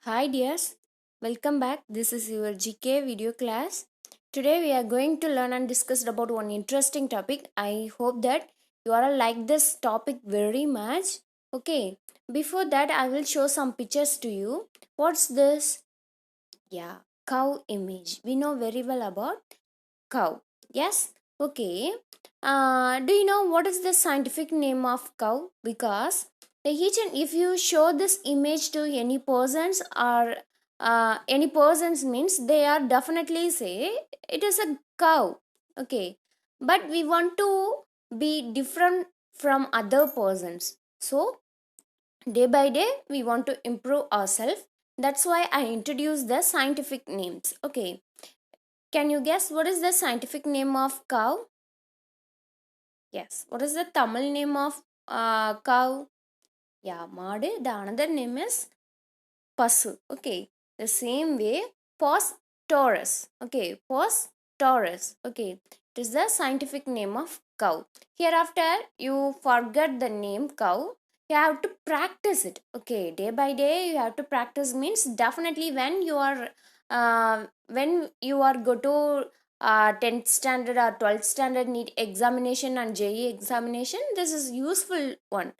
Hi dears, welcome back. This is your GK video class. Today we are going to learn and discuss about one interesting topic. I hope that you all like this topic very much. Okay, before that I will show some pictures to you. What's this? Yeah, cow image. We know very well about cow. Yes? Okay. Do you know what is the scientific name of cow? Because each and if you show this image to any persons or any persons means they are definitely say it is a cow. Okay. But we want to be different from other persons. So day by day we want to improve ourselves. That's why I introduced the scientific names. Okay, can you guess what is the scientific name of cow? Yes. What is the Tamil name of cow? Yeah, Madu. The another name is Pasu. Okay. The same way, Pos Taurus. Okay. Pos Taurus. Okay. It is the scientific name of cow. Hereafter, you forget the name cow. You have to practice it. Okay. Day by day, you have to practice means definitely when you are go to 10th standard or 12th standard need examination and JE examination, this is useful one.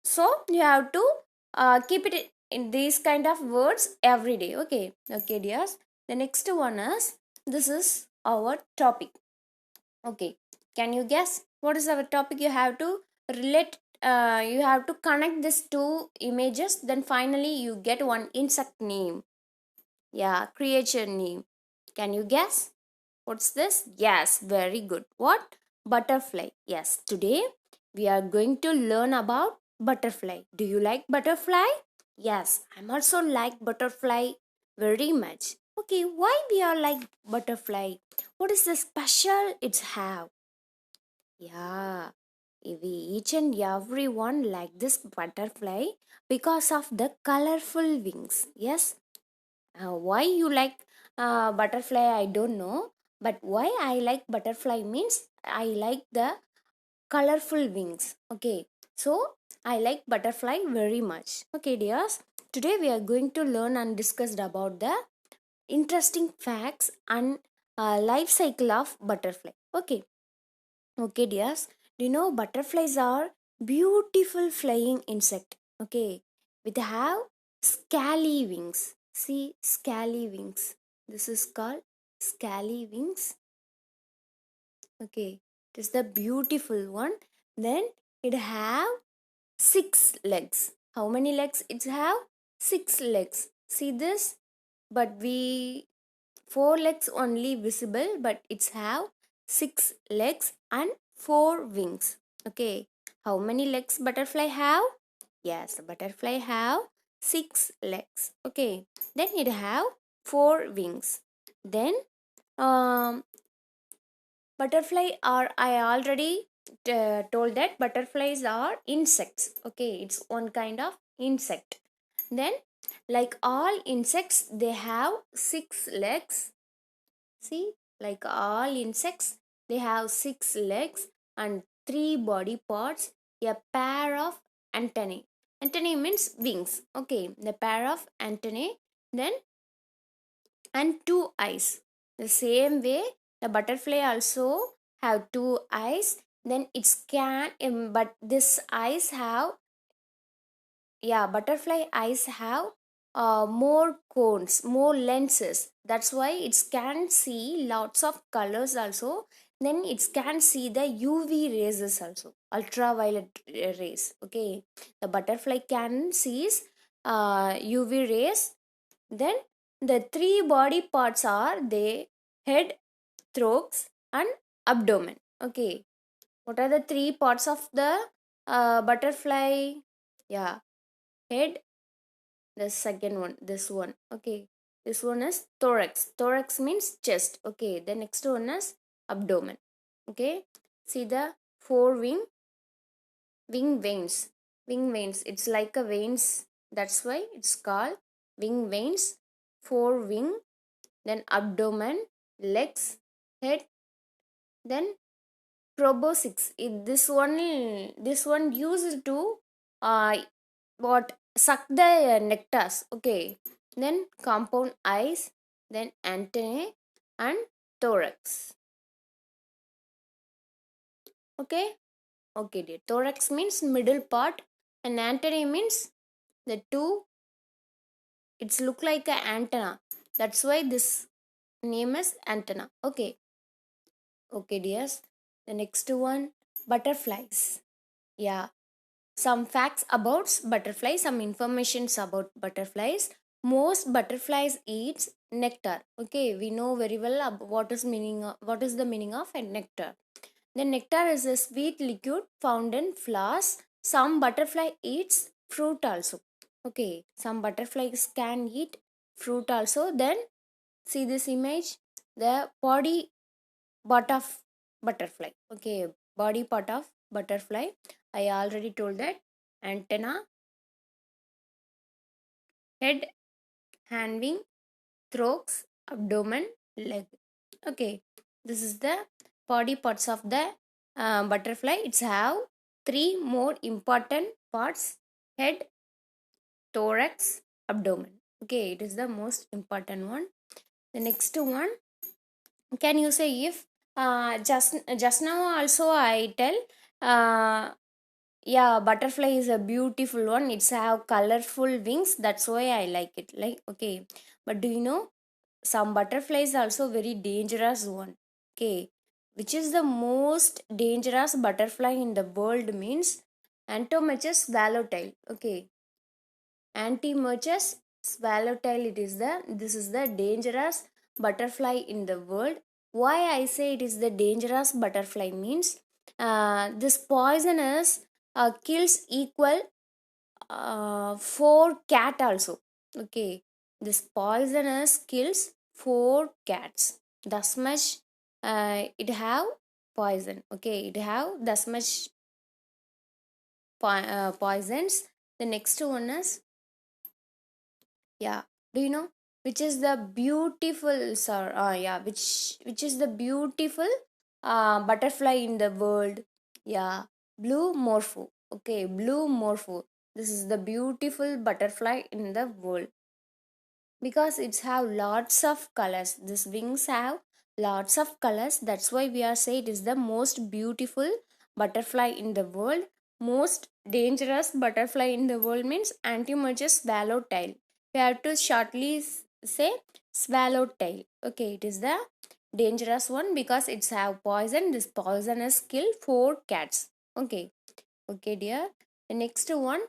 So you have to keep it in these kind of words every day. Okay dears, the next one is, this is our topic. Okay, can you guess what is our topic? You have to relate, you have to connect these two images, then finally you get one insect name. Yeah, creature name. Can you guess what's this? Yes, very good. What? Butterfly. Yes, today we are going to learn about butterfly. Do you like butterfly? Yes, I'm also like butterfly very much. Okay, why we are like butterfly? What is the special it's have? Yeah, we each and everyone like this butterfly because of the colorful wings. Yes, why you like butterfly, I don't know, but why I like butterfly means I like the colorful wings. Okay, so I like butterfly very much. Okay, dears, today we are going to learn and discuss about the interesting facts and life cycle of butterfly. Okay, dears, do you know butterflies are beautiful flying insect? Okay, with have scaly wings. See, scaly wings. This is called scaly wings. Okay, it is the beautiful one. Then it have six legs. How many legs it have? Six legs. See this? But we four legs only visible, but it's have six legs and four wings. Okay, how many legs butterfly have? Yes, butterfly have six legs. Okay, then it have four wings. Then um butterfly are, I already told that butterflies are insects. Okay, it's one kind of insect. Then like all insects they have six legs. See, like all insects, they have six legs and three body parts, a pair of antennae. Antennae means wings. Okay, the pair of antennae, then and two eyes. The same way, the butterfly also have two eyes. Then it's can, but this eyes have, yeah, butterfly eyes have more cones, more lenses. That's why it can see lots of colors also. Then it can see the UV rays also, ultraviolet rays. Okay, the butterfly can sees UV rays. Then the three body parts are the head, throat, and abdomen. Okay, what are the three parts of the butterfly? Yeah, head, the second one, this one. Okay, this one is thorax. Thorax means chest. Okay, the next one is abdomen. Okay, see the four wing veins. Wing veins, it's like a veins, that's why it's called wing veins. Four wing, then abdomen, legs, head, then proboscis. This one used to uh what suck the nectars. Okay, then compound eyes, then antennae and thorax. Okay, okay dear. Thorax means middle part and antennae means the two, it's look like an antenna, that's why this name is antenna. Okay, okay dears. The next one, butterflies. Yeah, some facts about butterflies, some informations about butterflies. Most butterflies eats nectar. Okay, we know very well what is meaning what is the meaning of a nectar. The nectar is a sweet liquid found in flowers. Some butterfly eats fruit also. Okay, some butterflies can eat fruit also. Then see this image, the body part of butterfly. Okay, body part of butterfly. I already told that antenna, head, hand wing, thorax, abdomen, leg. Okay, this is the body parts of the butterfly. It's have three more important parts: head, thorax, abdomen. Okay, it is the most important one. The next one, can you say if just now also I tell uh, yeah, butterfly is a beautiful one, it's have colorful wings, that's why I like it, like okay. But do you know some butterflies also very dangerous one? Okay, which is the most dangerous butterfly in the world means Antomachus swallowtail. Okay, Antimachus swallowtail, it is the, this is the dangerous butterfly in the world. Why I say it is the dangerous butterfly means this poisonous kills equal 4 cat also. Okay, this poisonous kills 4 cats, thus much it have poison. Okay, it have thus much poisons. The next one is, yeah, do you know which is the beautiful sir yeah, which is the beautiful butterfly in the world? Yeah, blue morpho. Okay, blue morpho, this is the beautiful butterfly in the world because it's have lots of colors. These wings have lots of colors, that's why we are say it is the most beautiful butterfly in the world. Most dangerous butterfly in the world means Antimachus swallowtail. We have to shortly say swallowtail. Okay, it is the dangerous one because it's have poison. This poison has killed 4 cats. Okay, okay dear. The next one,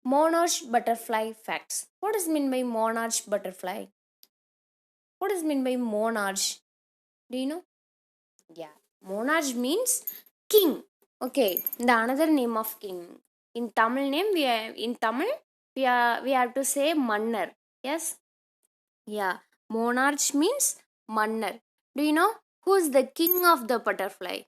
monarch butterfly facts. What is mean by monarch butterfly? What is mean by monarch? Do you know? Yeah, monarch means king. Okay, the another name of king. In Tamil name, in Tamil we have to say mannar. Yes, yeah. Monarch means mannar. Do you know who is the king of the butterfly?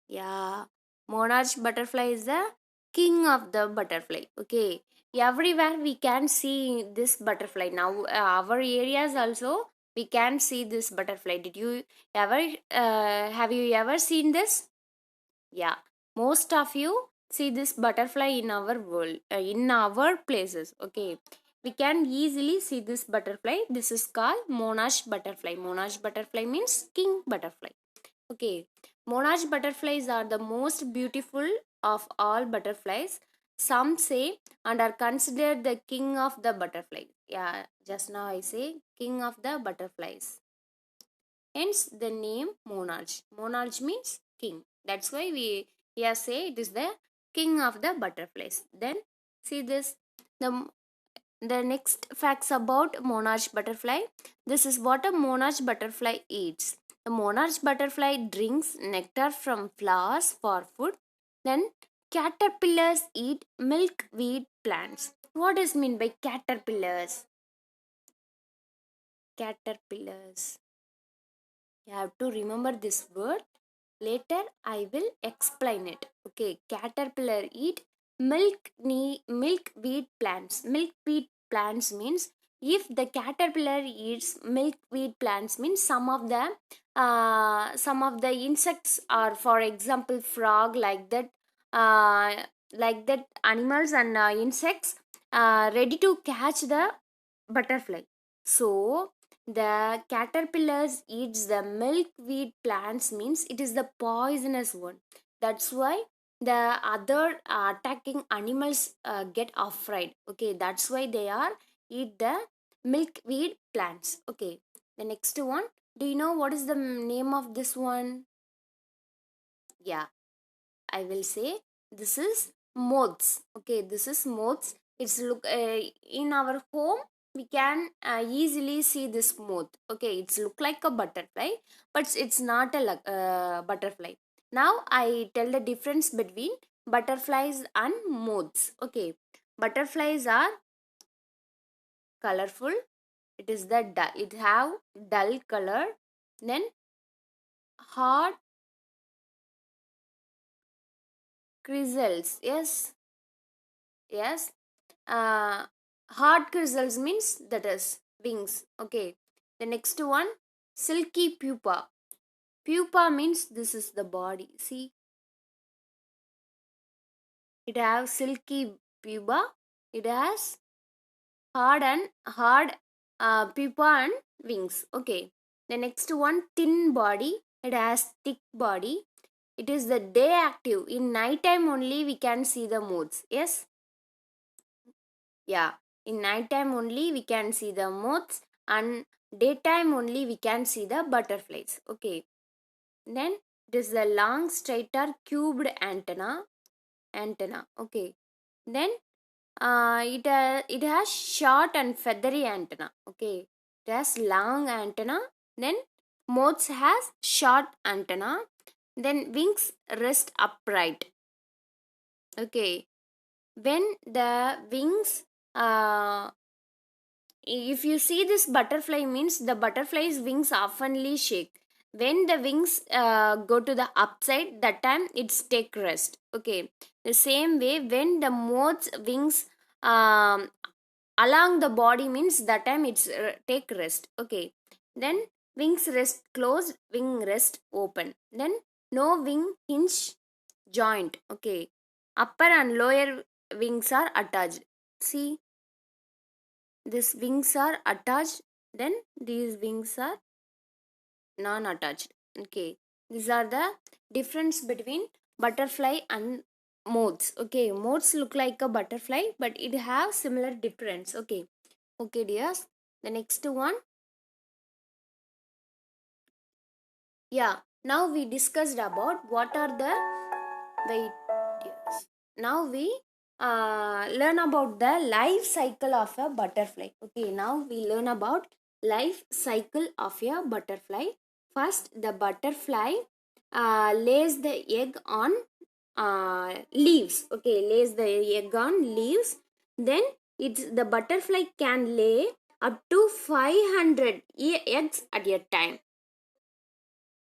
Yeah, monarch butterfly is the king of the butterfly. Okay, everywhere we can see this butterfly now. Our areas also we can see this butterfly. Did you ever have you ever seen this? Yeah, most of you see this butterfly in our world, in our places. Okay, we can easily see this butterfly. This is called monarch butterfly. Monarch butterfly means king butterfly. Okay, monarch butterflies are the most beautiful of all butterflies. Some say and are considered the king of the butterflies. Yeah, just now I say king of the butterflies. Hence the name monarch. Monarch means king. That's why we here say it is the king of the butterflies. Then see this, the the next facts about monarch butterfly. This is what a monarch butterfly eats. The monarch butterfly drinks nectar from flowers for food. Then caterpillars eat milkweed plants. What is mean by caterpillars? Caterpillars. You have to remember this word. Later I will explain it. Okay, caterpillar eat milkweed plants. Milkweed plants means if the caterpillar eats milkweed plants means some of the insects are, for example frog, like that animals and insects ready to catch the butterfly. So the caterpillars eats the milkweed plants means it is the poisonous one. That's why the other attacking animals get afraid. Okay, that's why they are eat the milkweed plants. Okay, the next one, do you know what is the name of this one? Yeah, I will say this is moths. Okay, this is moths. It's look in our home we can easily see this moth. Okay, it's look like a butterfly, but it's not a butterfly. Now I tell the difference between butterflies and moths. Okay, butterflies are colorful. It is the dull. It have dull color. Then hard crystals. Yes, yes. uh, hard crystals means that is wings. Okay, the next one, silky pupa. Pupa means this is the body. See, it has silky pupa. It has hard pupa and wings. Okay, the next one, thin body. It has thick body. It is the day active. In night time only we can see the moths. Yes, yeah, in night time only we can see the moths, and daytime only we can see the butterflies. Okay, then it is the long straighter cubed antenna. Okay, then it has short and feathery antenna. Okay, it has long antenna. Then moths has short antenna. Then wings rest upright. Okay, when the wings if you see this butterfly means the butterfly's wings oftenly shake. When the wings go to the upside, that time it's take rest. Okay, the same way when the moth's wings um, along the body means that time it's take rest. Okay, then wings rest closed, wing rest open. Then no wing hinge joint. Okay, upper and lower wings are attached. See, these wings are attached, then these wings are non-attached. Okay, these are the difference between butterfly and moths. Okay, moths look like a butterfly, but it have similar difference. Okay, okay dears, the next one. Yeah, now we discussed about what are the, wait dears, now we learn about the life cycle of a butterfly. Okay, now we learn about life cycle of a butterfly. First, the butterfly lays the egg on leaves. Okay, lays the egg on leaves. Then it's the butterfly can lay up to 500 eggs at a time.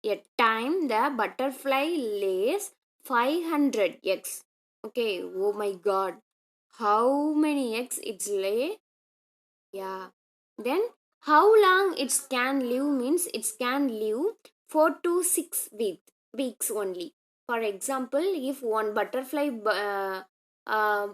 A time the butterfly lays 500 eggs. Okay, oh my god. How many eggs it's lay? Yeah. Then how long it can live means it can live 4 to 6 weeks only. For example, if one butterfly uh,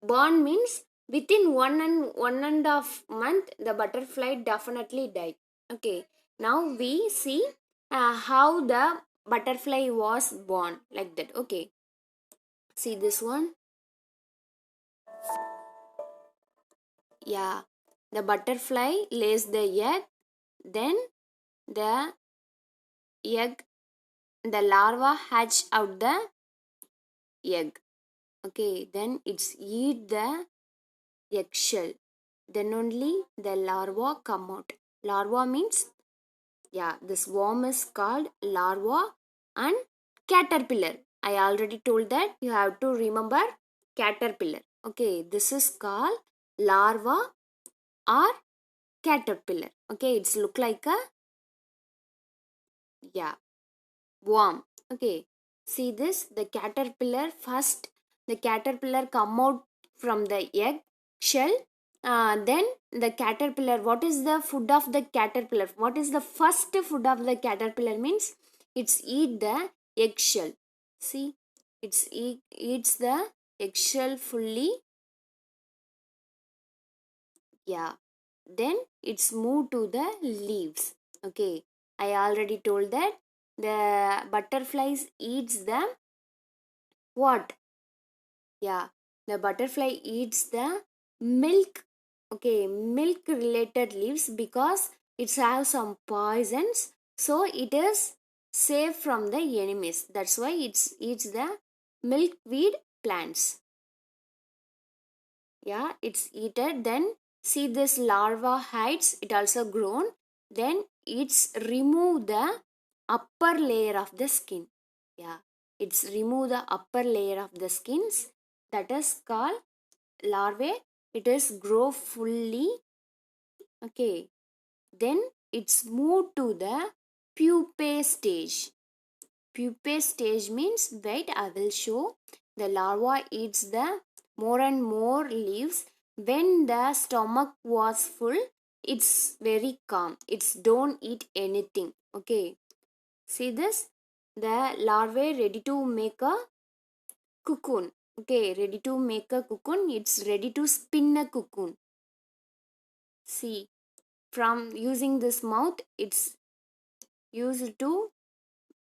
born means within one and a half month the butterfly definitely died. Okay, now we see how the butterfly was born like that. Okay, see this one. Yeah, the butterfly lays the egg, then the egg, the larva hatch out the egg. Okay, then it's eat the eggshell, then only the larva come out. Larva means, yeah, this worm is called larva and caterpillar. I already told that you have to remember caterpillar. Okay, this is called larva or caterpillar. Okay, it's look like a, yeah, worm. Okay, see this, the caterpillar first, the caterpillar come out from the egg shell. Then the caterpillar, what is the food of the caterpillar? What is the first food of the caterpillar means it's eat the eggshell. See, eats the eggshell fully. Yeah. Then it's moved to the leaves. Okay. I already told that the butterflies eats the what? Yeah. The butterfly eats the milk. Okay, milk related leaves because it has some poisons. So it is safe from the enemies. That's why it eats the milkweed plants. Yeah, it's eaten. Then see this larva hides, it also grown. Then it's remove the upper layer of the skin. Yeah, it's remove the upper layer of the skins, that is called larvae. It is grow fully. Okay, then it's moved to the pupae stage. Pupae stage means, wait, I will show. The larva eats the more and more leaves. When the stomach was full, it's very calm, it's don't eat anything. Okay, see this, the larvae ready to make a cocoon. Okay, ready to make a cocoon, it's ready to spin a cocoon. See, from using this mouth, it's used to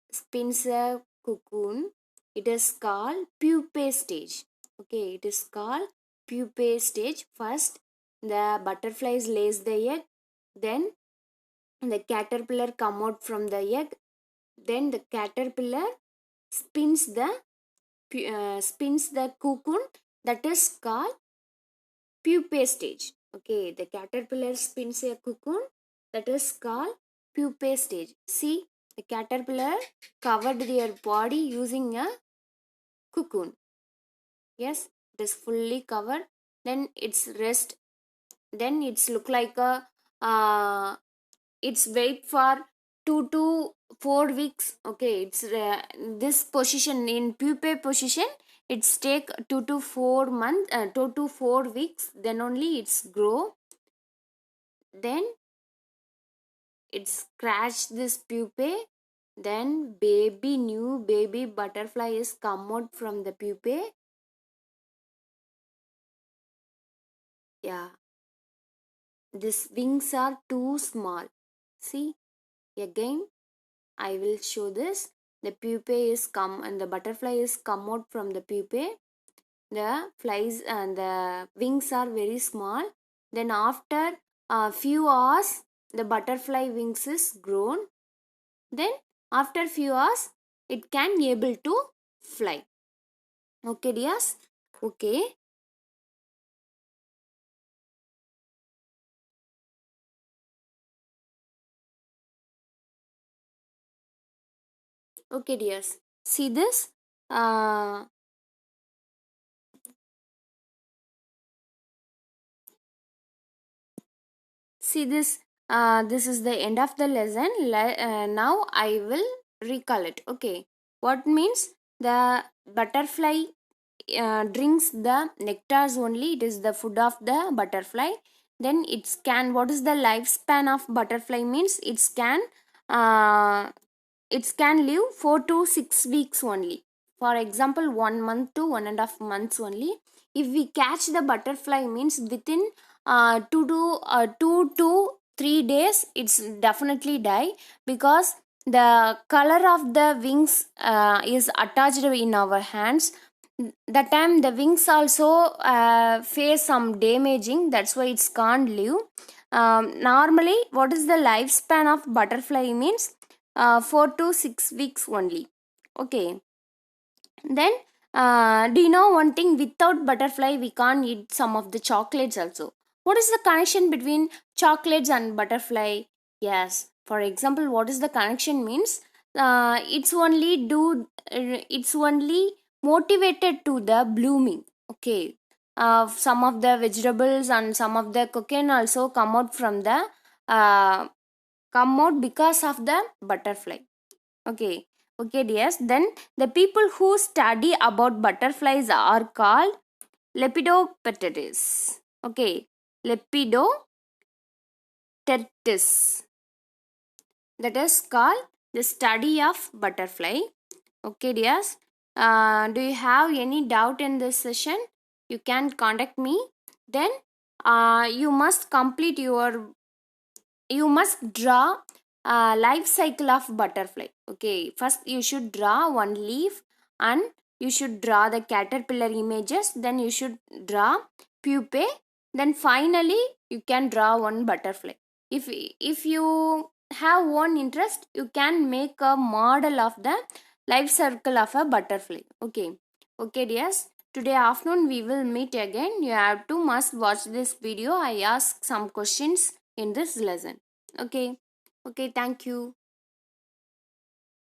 spins a cocoon. It is called pupae stage. Okay, it is called pupae stage. First, the butterflies lays the egg. Then the caterpillar come out from the egg. Then the caterpillar spins the cocoon. That is called pupae stage. Okay, the caterpillar spins a cocoon. That is called pupae stage. See, the caterpillar covered their body using a cocoon. Yes, it is fully covered. Then it's rest. Then it's look like a it's wait for 2 to 4 weeks. Okay, it's this position in pupae position. It's take 2 to 4 months, 2 to 4 weeks. Then only it's grow. Then it's scratch this pupae. Then new baby butterfly is come out from the pupae. Yeah, these wings are too small. See, again I will show this. The pupae is come and the butterfly is come out from the pupae. The flies and the wings are very small. Then after a few hours, the butterfly wings is grown. Then after few hours, it can able to fly. Okay, dears. Okay. Okay, dears. See this. Uh, See this. This is the end of the lesson. Now I will recall it. Okay. What means the butterfly drinks the nectars only. It is the food of the butterfly. Then it can. What is the lifespan of butterfly means? Uh, it can live 4 to 6 weeks only. For example, 1 month to 1.5 months only. If we catch the butterfly means within 2 to 3 days, it's definitely die because the color of the wings is attached in our hands. That time the wings also face some damaging. That's why it's can't live. Normally, what is the lifespan of butterfly means? 4 to 6 weeks only. Okay. Then do you know one thing? Without butterfly we can't eat some of the chocolates also. What is the connection between chocolates and butterfly? Yes, for example, what is the connection means? It's only motivated to the blooming. Okay, some of the vegetables and some of the cocaine also uh, come out because of the butterfly. Okay, okay, dears. Then the people who study about butterflies are called Lepidopterists. Okay, Lepidopterists. That is called the study of butterfly. Okay, dears. Do you have any doubt in this session? You can contact me. Then you must complete your, you must draw a life cycle of butterfly. Okay, first you should draw one leaf, and you should draw the caterpillar images, then you should draw pupae, then finally you can draw one butterfly. If you have one interest, you can make a model of the life cycle of a butterfly. Okay, okay dears, today afternoon we will meet again. You have to must watch this video. I ask some questions in this lesson. Okay, okay, thank you.